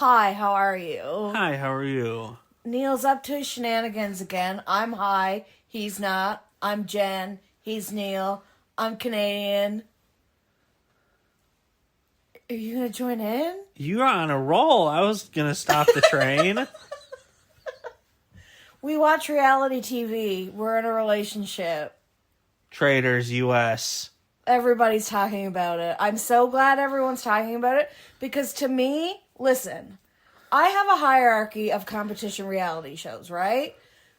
Hi, how are you? Hi, how are you? Neal's up to his shenanigans again. I'm high. He's not. I'm Jen. He's Neal. I'm Canadian. Are you going to join in? You're on a roll. I was going to stop the train. We watch reality TV. We're in a relationship. Traitors, U.S. Everybody's talking about it. I'm so glad everyone's talking about it because to me, listen, I have a hierarchy of competition reality shows, right?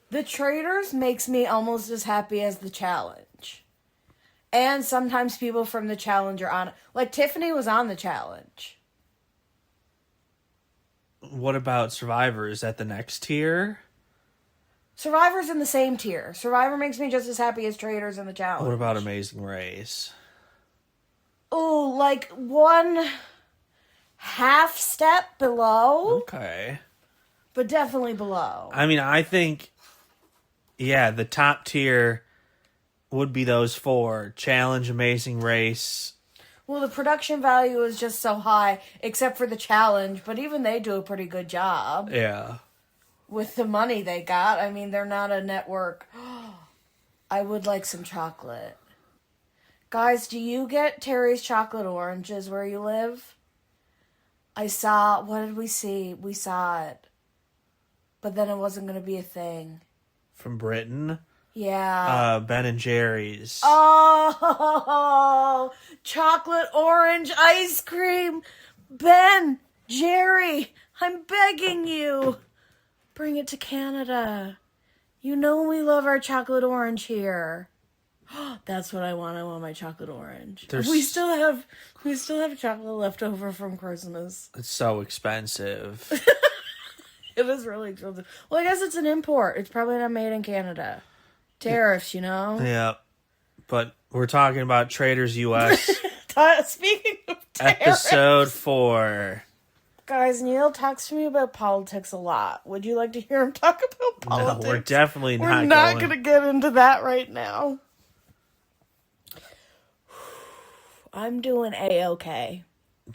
The Traitors makes me almost as happy as The Challenge. And sometimes people from The Challenge are on it. Like Tiffany was on The Challenge. What about Survivor? Is that the next tier? Survivor's in the same tier. Survivor makes me just as happy as Traitors and The Challenge. What about Amazing Race? Oh, like one half step below. Okay. But definitely below. I mean, I think, the top tier would be those four. Challenge, Amazing Race. Well, the production value is just so high, except for The Challenge, but even they do a pretty good job. Yeah. With the money they got. I mean, they're not a network. I would like some chocolate. Guys, do you get Terry's chocolate oranges where you live? What did we see? We saw it. But then it wasn't going to be a thing. From Britain? Yeah. Ben and Jerry's. Oh, chocolate orange ice cream. Ben, Jerry, I'm begging you. Bring it to Canada. You know we love our chocolate orange here. That's what I want. I want my chocolate orange. We still have chocolate left over from Christmas. It's so expensive. It is really expensive. Well, I guess it's an import. It's probably not made in Canada. Tariffs, you know? Yeah. But we're talking about Traitors U.S. Speaking of tariffs. Episode 4. Guys, Neal talks to me about politics a lot. Would you like to hear him talk about politics? No, we're definitely not We're not going to get into that right now. I'm doing A-okay.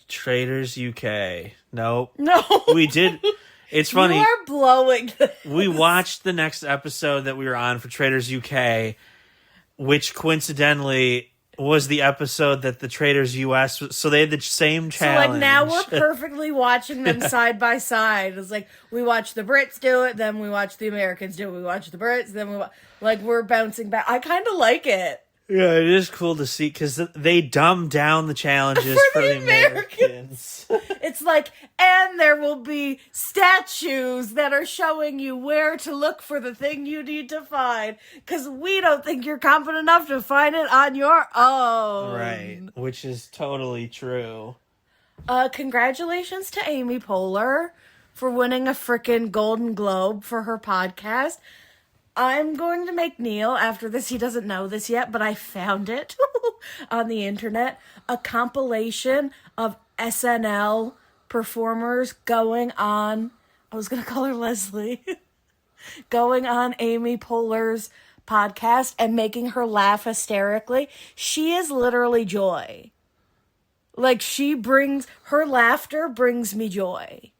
Traitors UK. Nope. No. We did. It's funny. You are blowing this. We watched the next episode that we were on for Traitors UK, which coincidentally was the episode that the Traitors US was, so they had the same challenge. So, like, now we're perfectly watching them side by side. It's like, we watch the Brits do it, then we watch the Americans do it. We watch the Brits, then we're bouncing back. I kind of like it. Yeah, it is cool to see, because they dumb down the challenges for the Americans. It's like, and there will be statues that are showing you where to look for the thing you need to find, because we don't think you're competent enough to find it on your own. Right, which is totally true. Congratulations to Amy Poehler for winning a frickin' Golden Globe for her podcast. I'm going to make Neal, after this, he doesn't know this yet, but I found it on the internet, a compilation of SNL performers going on, I was going to call her Leslie, going on Amy Poehler's podcast and making her laugh hysterically. She is literally joy. Like, her laughter brings me joy.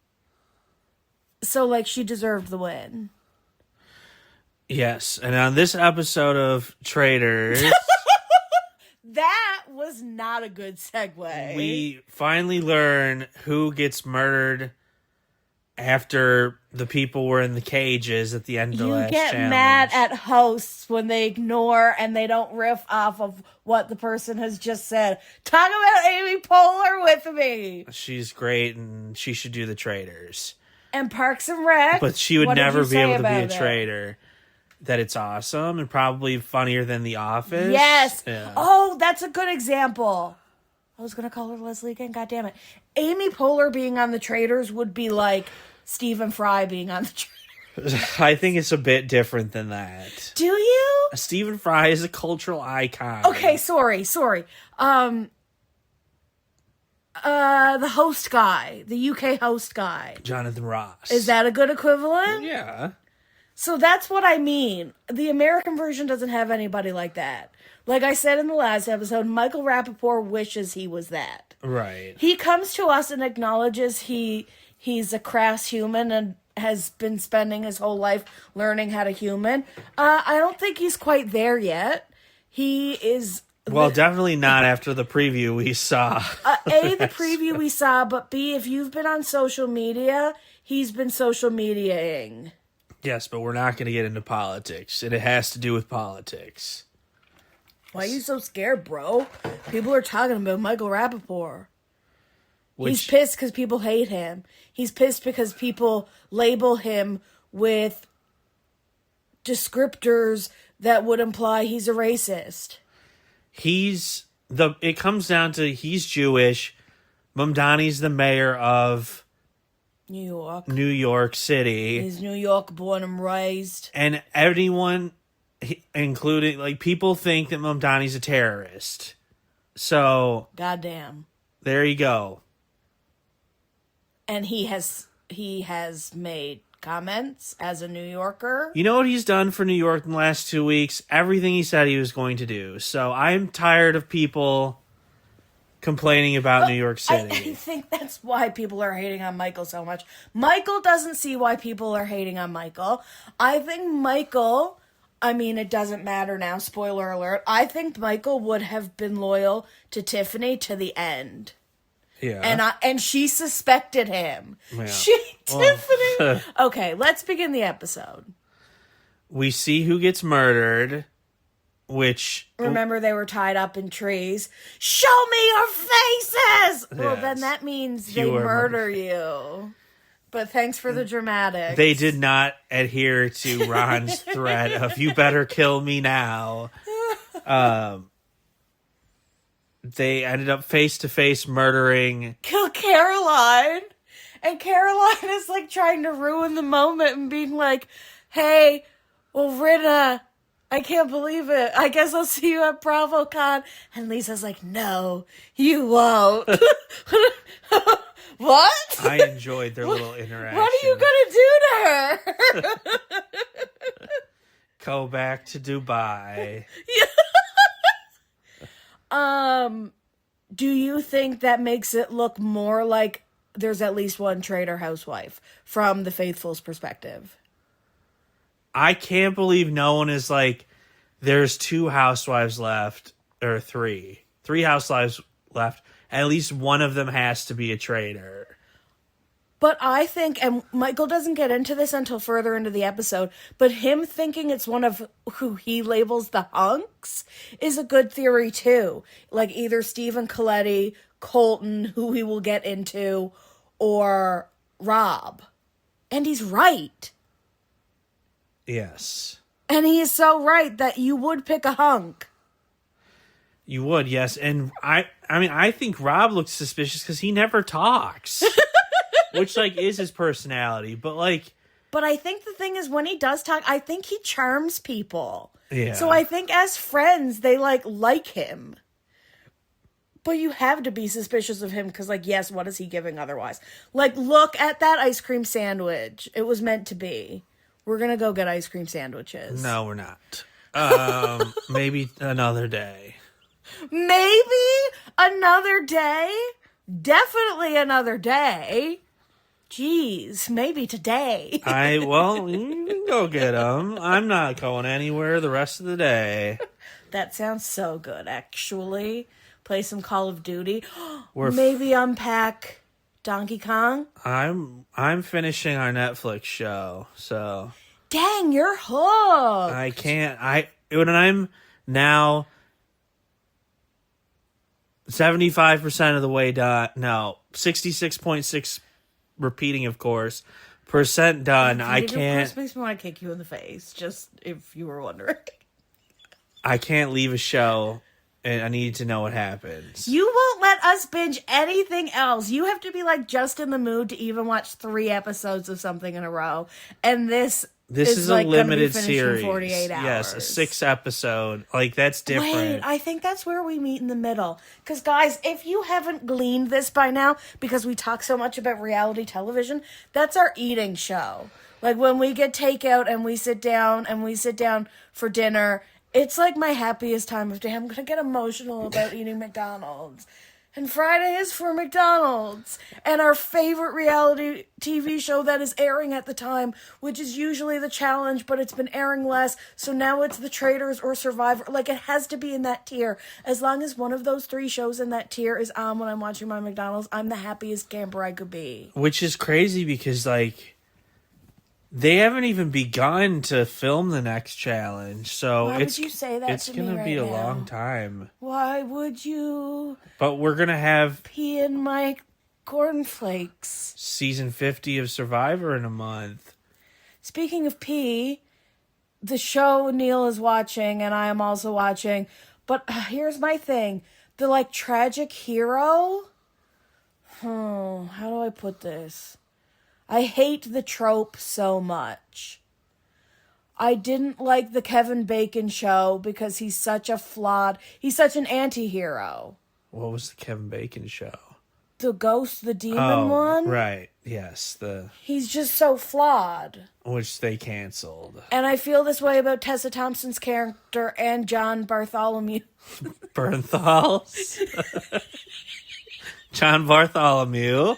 So, like, she deserved the win. Yes, and on this episode of Traitors... That was not a good segue. We finally learn who gets murdered after the people were in the cages at the end of the last challenge. You get mad at hosts when they ignore and they don't riff off of what the person has just said. Talk about Amy Poehler with me. She's great, and she should do the Traitors. And Parks and Rec. But she would never be able to be a traitor. That it's awesome and probably funnier than The Office. Yes. Yeah. Oh, that's a good example. I was going to call her Leslie again. God damn it. Amy Poehler being on the Traitors would be like Stephen Fry being on the Traitors. I think it's a bit different than that. Do you? Stephen Fry is a cultural icon. Okay, sorry. The host guy, the UK host guy. Jonathan Ross. Is that a good equivalent? Yeah. So that's what I mean. The American version doesn't have anybody like that. Like I said in the last episode, Michael Rappaport wishes he was that. Right. He comes to us and acknowledges he he's a crass human and has been spending his whole life learning how to human. I don't think he's quite there yet. He is... Well, definitely not after the preview we saw. A, the preview we saw, but B, if you've been on social media, he's been social mediaing. Yes, but we're not going to get into politics, and it has to do with politics. Why are you so scared, bro? People are talking about Michael Rappaport. He's pissed because people hate him. He's pissed because people label him with descriptors that would imply he's a racist. It comes down to he's Jewish. Mamdani's the mayor of New York City. He's New York born and raised. And everyone, including, like, people think that Mamdani's a terrorist. So. Goddamn. There you go. And he has made comments as a New Yorker. You know what he's done for New York in the last 2 weeks? Everything he said he was going to do. So I'm tired of people complaining about New York City. I think that's why people are hating on Michael so much. Michael doesn't see why people are hating on Michael. I think Michael, I mean, it doesn't matter now, spoiler alert. I think Michael would have been loyal to Tiffany to the end. Yeah. And she suspected him. Yeah. Tiffany. Okay, let's begin the episode. We see who gets murdered, which... Remember they were tied up in trees. Show me your faces! Well, Yes. then that means they murder you. But thanks for the dramatics. They did not adhere to Ron's threat of, you better kill me now. They ended up face-to-face murdering... Kill Caroline! And Caroline is, like, trying to ruin the moment and being like, hey, well, Rita, I can't believe it. I guess I'll see you at BravoCon. And Lisa's like, no, you won't. What? I enjoyed their little interaction. What are you going to do to her? Go back to Dubai. Do you think that makes it look more like there's at least one traitor housewife from the Faithful's perspective? I can't believe no one is like, there's 2 housewives left, or 3. 3 housewives left. At least one of them has to be a traitor. But I think, and Michael doesn't get into this until further into the episode, but him thinking it's one of who he labels the hunks is a good theory too. Like either Stephen Coletti, Colton, who we will get into, or Rob. And he's right. Yes. And he is so right that you would pick a hunk. You would, yes. And I mean, I think Rob looks suspicious because he never talks. Which, like, is his personality. But, like... But I think the thing is, when he does talk, I think he charms people. Yeah. So I think as friends, they, like him. But you have to be suspicious of him because, like, yes, what is he giving otherwise? Like, look at that ice cream sandwich. It was meant to be. We're going to go get ice cream sandwiches. No, we're not. Maybe another day. Maybe another day? Definitely another day. Jeez, maybe today. Well, you can go get them. I'm not going anywhere the rest of the day. That sounds so good, actually. Play some Call of Duty. Maybe unpack Donkey Kong. I'm finishing our Netflix show, so... Dang, you're hooked. I can't... When I'm now 75% of the way done... No, 66.6 repeating, of course, percent done. I can't... This makes me want to kick you in the face, just if you were wondering. I can't leave a show, and I need to know what happens. You won't let us binge anything else. You have to be, like, just in the mood to even watch 3 episodes of something in a row. And this is like a limited gonna be series. 48 hours. Yes, a 6 episode. Like, that's different. Wait, I think that's where we meet in the middle. Because, guys, if you haven't gleaned this by now, because we talk so much about reality television, that's our eating show. Like, when we get takeout and we sit down for dinner, it's like my happiest time of day. I'm going to get emotional about eating McDonald's. And Friday is for McDonald's. And our favorite reality TV show that is airing at the time, which is usually The Challenge, but it's been airing less, so now it's The Traitors or Survivor. Like, it has to be in that tier. As long as one of those 3 shows in that tier is on when I'm watching my McDonald's, I'm the happiest camper I could be. Which is crazy because, like, they haven't even begun to film the next challenge, so Why would you say that it's to gonna me be a right now? long time. Why would you But we're gonna have pee in my cornflakes? season 50 of Survivor in a month. Speaking of pee, the show Neal is watching and I am also watching, but here's my thing. The, like, tragic hero? How do I put this? I hate the trope so much. I didn't like the Kevin Bacon show because he's such an anti-hero. What was the Kevin Bacon show? The ghost, the demon one? Right. Yes, He's just so flawed. which they canceled. And I feel this way about Tessa Thompson's character and John Bartholomew. Bernthal. John Bartholomew.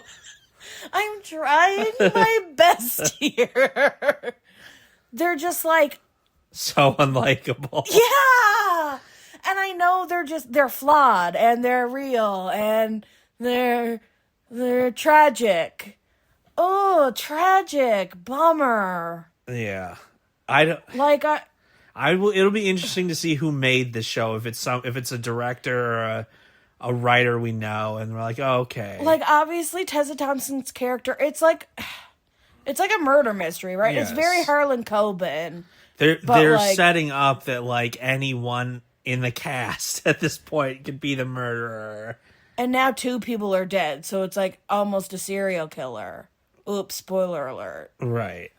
I'm trying my best here. They're just like, So unlikable. yeah! And I know they're flawed and they're real and they're tragic. Oh, tragic. Bummer. Yeah. I don't Like, I will it'll be interesting to see who made the show, if it's a director or a writer we know, and we're like, oh, okay. like, obviously Tessa Thompson's character, it's like a murder mystery, right? Yes. It's very Harlan Coben. They're like- setting up that, like, anyone in the cast at this point could be the murderer. And now 2 people are dead, so it's like almost a serial killer. Oops, spoiler alert. Right.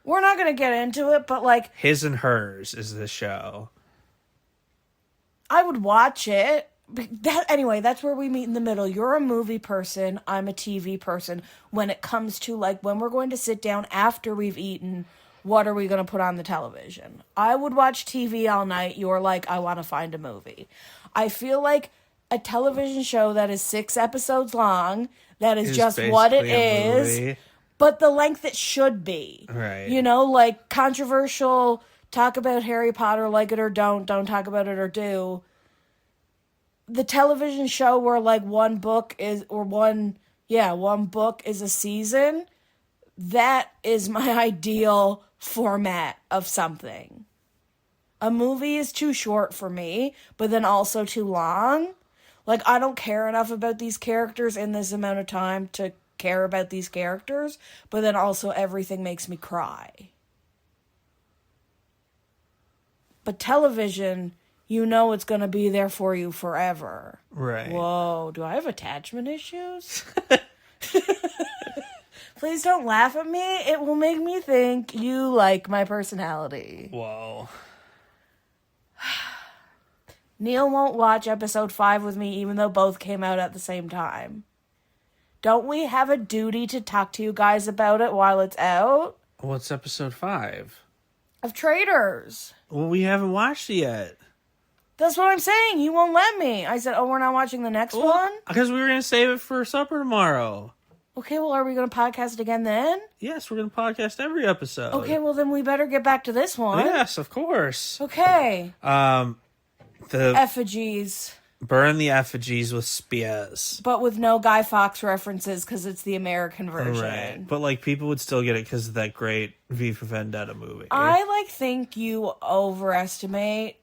We're not going to get into it, but, like, His and Hers is the show. I would watch it. Anyway, that's where we meet in the middle. You're a movie person. I'm a TV person. When it comes to, like, when we're going to sit down after we've eaten, what are we going to put on the television? I would watch TV all night. You're like, I want to find a movie. I feel like a television show that is 6 episodes long, that is just what it basically a is, movie. but the length it should be. Right. You know, like, controversial, talk about Harry Potter, like it or don't talk about it or do. The television show where, like, one book is a season, that is my ideal format of something. A movie is too short for me, but then also too long. Like, I don't care enough about these characters in this amount of time to care about these characters, but then also everything makes me cry. But television, you know it's going to be there for you forever. Right. Whoa, do I have attachment issues? Please don't laugh at me. It will make me think you like my personality. Whoa. Neal won't watch episode 5 with me, even though both came out at the same time. Don't we have a duty to talk to you guys about it while it's out? What's episode 5? Of Traitors. Well, we haven't watched it yet. That's what I'm saying. You won't let me. I said, we're not watching the next one? Because we were going to save it for supper tomorrow. Okay, well, are we going to podcast again then? Yes, we're going to podcast every episode. Okay, well, then we better get back to this one. Yes, of course. Okay. The Effigies. burn the effigies with spears. But with no Guy Fawkes references because it's the American version. Right. But, like, people would still get it because of that great V for Vendetta movie. I, like, think you overestimate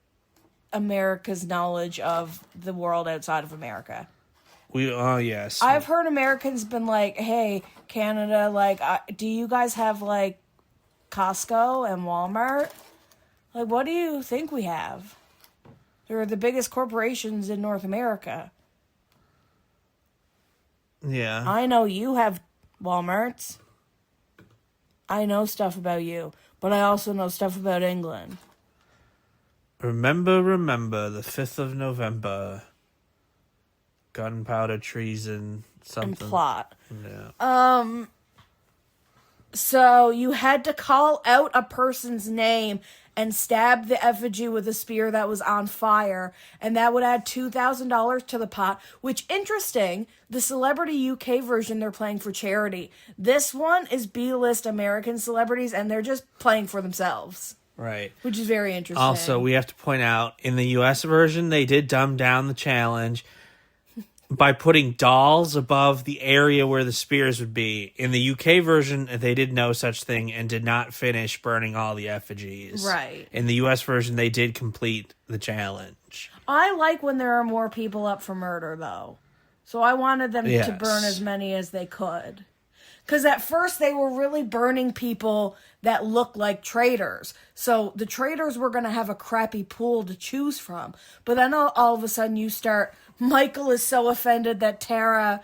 America's knowledge of the world outside of America. Yes. I've heard Americans been like, hey, Canada, like, do you guys have, like, Costco and Walmart? Like, what do you think we have? They're the biggest corporations in North America. Yeah. I know you have Walmarts. I know stuff about you, but I also know stuff about England. Remember, the 5th of November. Gunpowder, treason, something. And plot. Yeah. So you had to call out a person's name and stab the effigy with a spear that was on fire, and that would add $2,000 to the pot, which, interesting, the Celebrity UK version they're playing for charity. This one is B-list American celebrities, and they're just playing for themselves. Right. Which is very interesting. Also, we have to point out, in the US version, they did dumb down the challenge by putting dolls above the area where the spears would be. In the UK version, they did no such thing and did not finish burning all the effigies. Right. In the US version, they did complete the challenge. I like when there are more people up for murder, though. So I wanted them to burn as many as they could. Because at first they were really burning people that looked like traitors. So the traitors were going to have a crappy pool to choose from. But then all of a sudden you start... Michael is so offended that Tara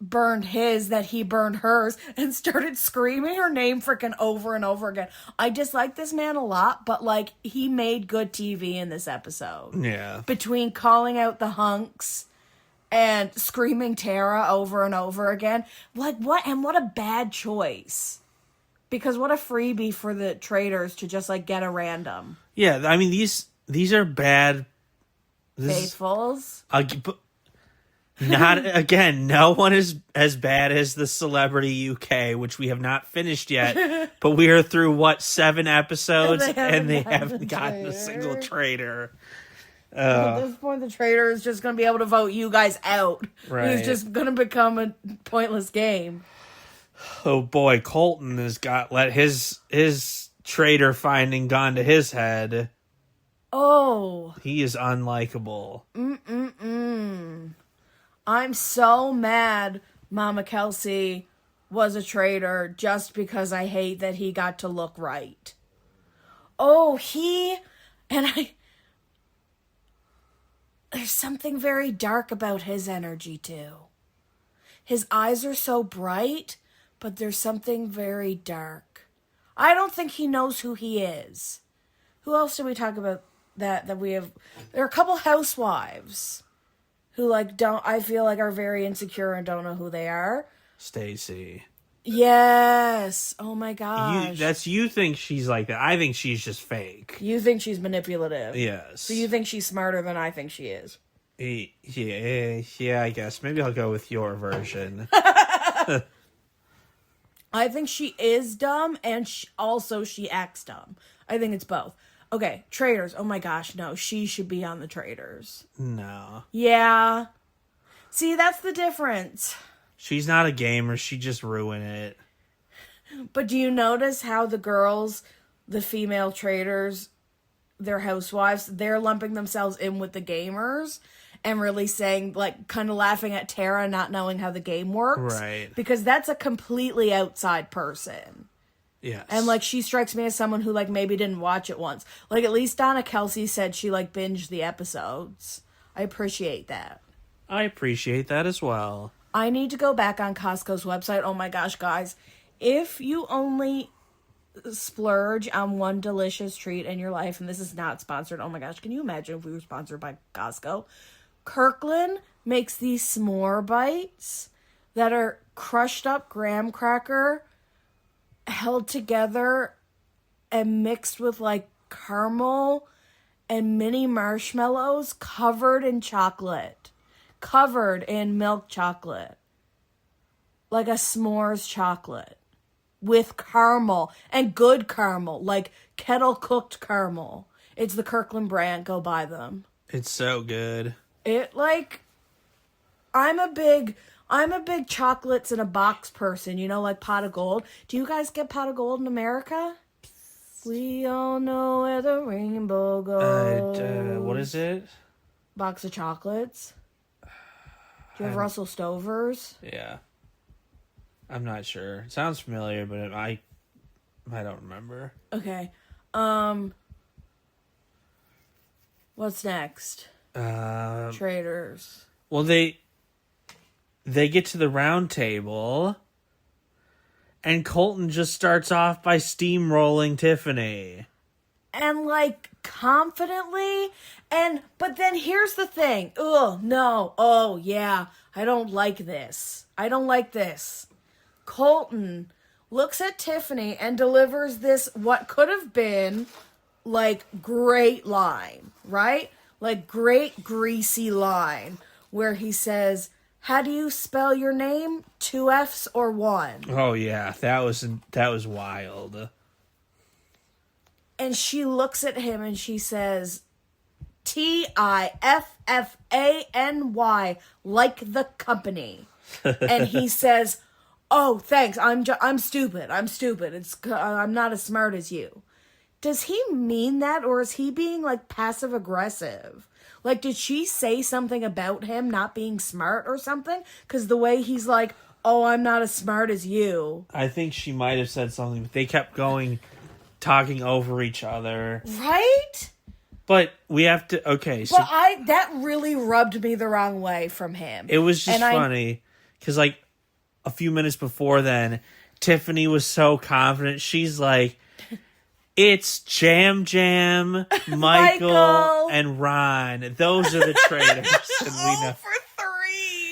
burned his that he burned hers and started screaming her name freaking over and over again. I dislike this man a lot, but like he made good TV in this episode. Yeah. Between calling out the hunks and screaming Tara over and over again. Like what a bad choice. Because what a freebie for the traitors to just like get a random. Yeah, I mean these are bad. Faithfuls. Not again. No one is as bad as the Celebrity UK, which we have not finished yet. But we are through 7 episodes, and they haven't gotten a single traitor. At this point, the traitor is just going to be able to vote you guys out. Right. It's just going to become a pointless game. Oh boy, Colton has let his traitor finding gone to his head. Oh. He is unlikable. I'm so mad Mama Kelsey was a traitor just because I hate that he got to look right. Oh, there's something very dark about his energy too. His eyes are so bright, but there's something very dark. I don't think he knows who he is. Who else did we talk about that we have? There are a couple housewives who I feel like are very insecure and don't know who they are. Stacy. Yes. Oh my gosh. You think she's like that. I think she's just fake. You think she's manipulative. Yes. So you think she's smarter than I think she is. Yeah, I guess. Maybe I'll go with your version. I think she is dumb and she acts dumb. I think it's both. Okay, traitors. Oh my gosh, no. She should be on the traitors. No. Yeah. See, that's the difference. She's not a gamer. She just ruined it. But do you notice how the girls, the female traitors, their housewives, they're lumping themselves in with the gamers and really saying, kind of laughing at Tara not knowing how the game works? Right. Because that's a completely outside person. Yes. And, she strikes me as someone who, maybe didn't watch it once. At least Donna Kelsey said she, binged the episodes. I appreciate that. I appreciate that as well. I need to go back on Costco's website. Oh, my gosh, guys. If you only splurge on one delicious treat in your life, and this is not sponsored. Oh, my gosh. Can you imagine if we were sponsored by Costco? Kirkland makes these s'more bites that are crushed up graham cracker held together and mixed with caramel and mini marshmallows covered in chocolate, covered in milk chocolate, like a s'mores chocolate with caramel and good caramel, kettle cooked caramel. It's the Kirkland brand. Go buy them. It's so good. I'm a big chocolates in a box person, Pot of Gold. Do you guys get Pot of Gold in America? We all know where the rainbow goes. What is it? Box of chocolates. Do you have Russell Stover's? Yeah. I'm not sure. It sounds familiar, but I don't remember. Okay. What's next? Traitors. Well, they get to the round table, and Colton just starts off by steamrolling Tiffany. And, confidently, but then here's the thing. Oh, no. Oh, yeah. I don't like this. Colton looks at Tiffany and delivers this, what could have been, like, great line, right? Like, great greasy line, where he says, how do you spell your name? 2 F's or 1? Oh, yeah. That was wild. And she looks at him and she says, Tiffany, like the company. And he says, oh, thanks. I'm stupid. I'm not as smart as you. Does he mean that, or is he being, like, passive aggressive? Like, did she say something about him not being smart or something? Because the way he's like, oh, I'm not as smart as you. I think she might have said something, but they kept going, talking over each other. Right? But we have to, okay. So But that really rubbed me the wrong way from him. it was just funny, because, like, a few minutes before then, Tiffany was so confident. She's like, it's Jam, Michael, and Ron. Those are the traitors. And we know. For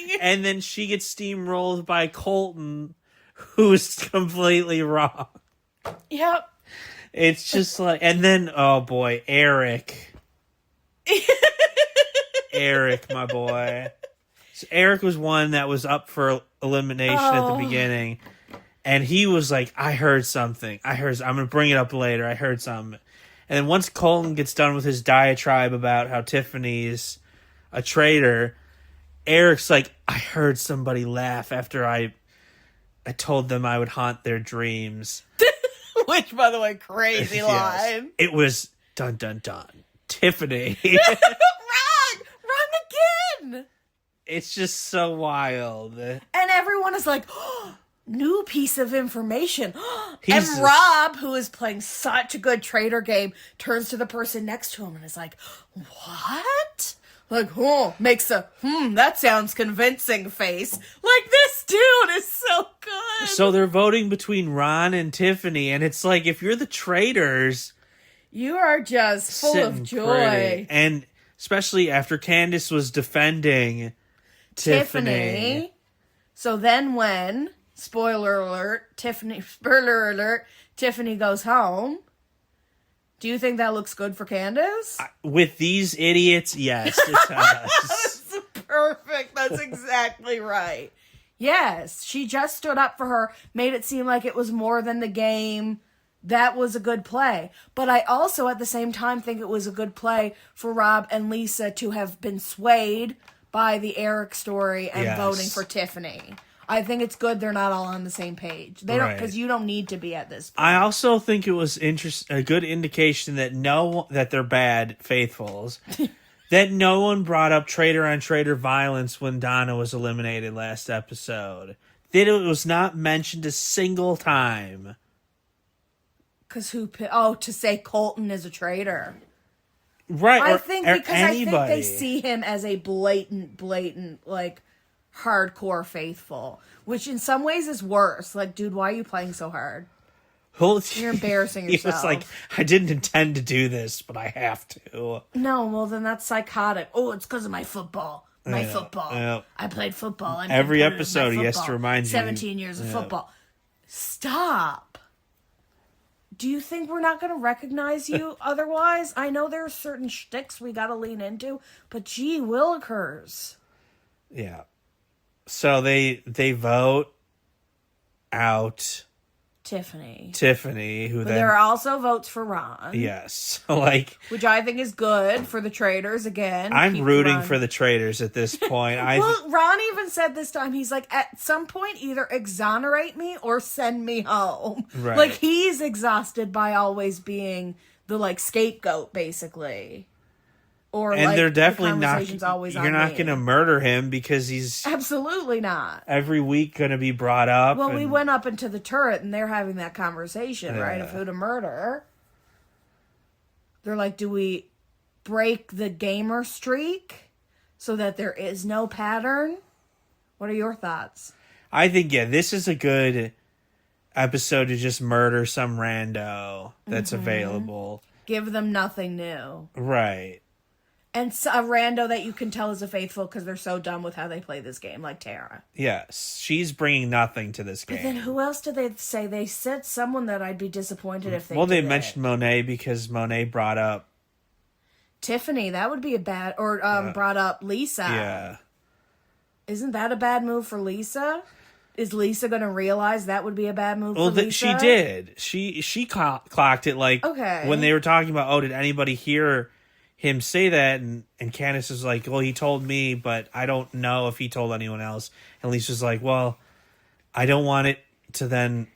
3. And then she gets steamrolled by Colton, who's completely wrong. Yep. It's just like, and then, oh boy, Eric. Eric, my boy. So Eric was one that was up for elimination at the beginning. And he was like, I heard something. I'm going to bring it up later. I heard something. And then once Colton gets done with his diatribe about how Tiffany's a traitor, Eric's like, I heard somebody laugh after I told them I would haunt their dreams. Which, by the way, crazy line. It was dun dun dun. Tiffany. Wrong again. It's just so wild. And everyone is like, oh, new piece of information. He's And Rob, who is playing such a good traitor game, turns to the person next to him and is like, what? Like, makes a, that sounds convincing face. Like, this dude is so good. So they're voting between Ron and Tiffany, and it's like, if you're the traitors, you are just full of joy. Pretty. And especially after Candace was defending Tiffany. So then when, spoiler alert, Tiffany goes home, do you think that looks good for Candace? With these idiots, yes, it does. That's perfect. That's exactly right. Yes, she just stood up for her, made it seem like it was more than the game. That was a good play. But I also, at the same time, think it was a good play for Rob and Lisa to have been swayed by the Eric story and voting for Tiffany. I think it's good they're not all on the same page. They don't, because you don't need to be at this point. I also think it was a good indication that that they're bad faithfuls. That no one brought up traitor on traitor violence when Donna was eliminated last episode. That it was not mentioned a single time. Because to say Colton is a traitor. Right. I think they see him as a blatant, like, hardcore faithful, which in some ways is worse. Like, dude, why are you playing so hard? You're embarrassing yourself. He was like, I didn't intend to do this, but I have to. No, well, then that's psychotic. Oh, it's because of my football. Yep. I played football. Every episode he has to remind you. 17 years of football. Stop. Do you think we're not going to recognize you otherwise? I know there are certain shticks we got to lean into, but gee willikers. Yeah. So they vote out Tiffany, who but then there are also votes for Ron. Yes. Like, which I think is good for the traitors again. I'm rooting for the traitors at this point. Well, Ron even said this time, he's like, at some point either exonerate me or send me home. Right. Like, he's exhausted by always being the, like, scapegoat, basically. Or, and like, they're definitely you're not going to murder him because he's absolutely not every week going to be brought up. Well, we went up into the turret and they're having that conversation, right, of who to murder. They're like, do we break the gamer streak so that there is no pattern? What are your thoughts? I think, this is a good episode to just murder some rando that's available. Give them nothing new. Right. And a rando that you can tell is a faithful because they're so done with how they play this game, like Tara. Yes, she's bringing nothing to this game. But then who else did they say? They said someone that I'd be disappointed if they they did mentioned Monet because Monet brought up Tiffany. That would be a bad... Or brought up Lisa. Yeah. Isn't that a bad move for Lisa? Is Lisa going to realize that would be a bad move for Lisa? She did. She clocked it, like, when they were talking about, did anybody hear him say that? And Candace was like, well, he told me, but I don't know if he told anyone else. And Lisa's like, well, I don't want it to then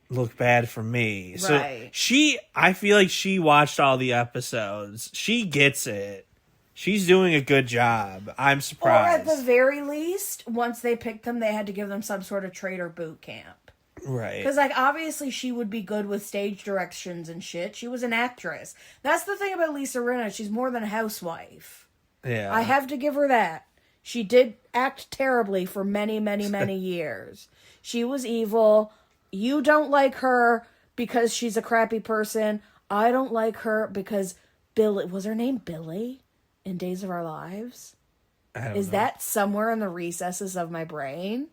look bad for me. Right. So I feel like she watched all the episodes. She gets it. She's doing a good job. I'm surprised. Or at the very least, once they picked them, they had to give them some sort of traitor boot camp. Right. Because, like, obviously she would be good with stage directions and shit. She was an actress. That's the thing about Lisa Rinna. She's more than a housewife. Yeah. I have to give her that. She did act terribly for many, many, many years. She was evil. You don't like her because she's a crappy person. I don't like her because Billy... Was her name Billy in Days of Our Lives? I don't Is know. that somewhere in the recesses of my brain?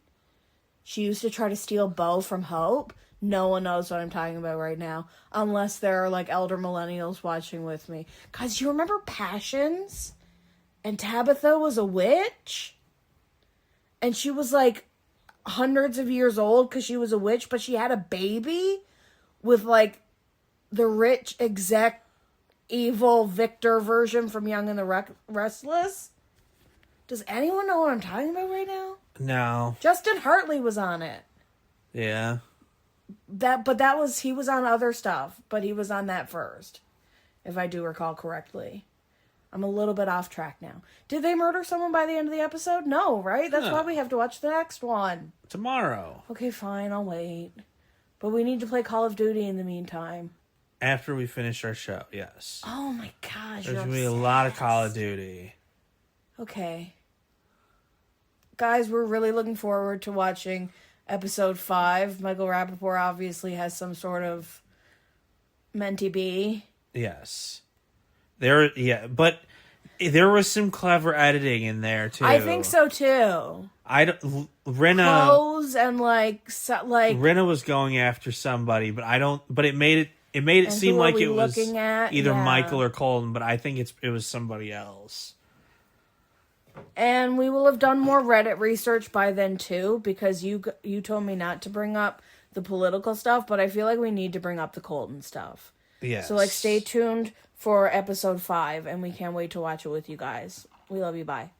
She used to try to steal Bo from Hope. No one knows what I'm talking about right now. Unless there are, like, elder millennials watching with me. Guys, you remember Passions? And Tabitha was a witch? And she was, like, hundreds of years old because she was a witch, but she had a baby with, like, the rich exec evil Victor version from Young and the Restless. Does anyone know what I'm talking about right now? No. Justin Hartley was on it. Yeah. He was on other stuff, but he was on that first, if I do recall correctly. I'm a little bit off track now. Did they murder someone by the end of the episode? No, right? That's why we have to watch the next one. Tomorrow. Okay, fine, I'll wait. But we need to play Call of Duty in the meantime. After we finish our show, yes. Oh my gosh, There's going to be a lot of Call of Duty. Okay. Guys, we're really looking forward to watching episode 5. Michael Rappaport obviously has some sort of mentee bee. Yes. But there was some clever editing in there, too. I think so, too. Rinna... Clothes and, Rinna was going after somebody, but it made it seem like it was either Michael or Colton, but I think it was somebody else. And we will have done more Reddit research by then, too, because you told me not to bring up the political stuff, but I feel like we need to bring up the Colton stuff. Yes. So, stay tuned for episode 5, and we can't wait to watch it with you guys. We love you. Bye.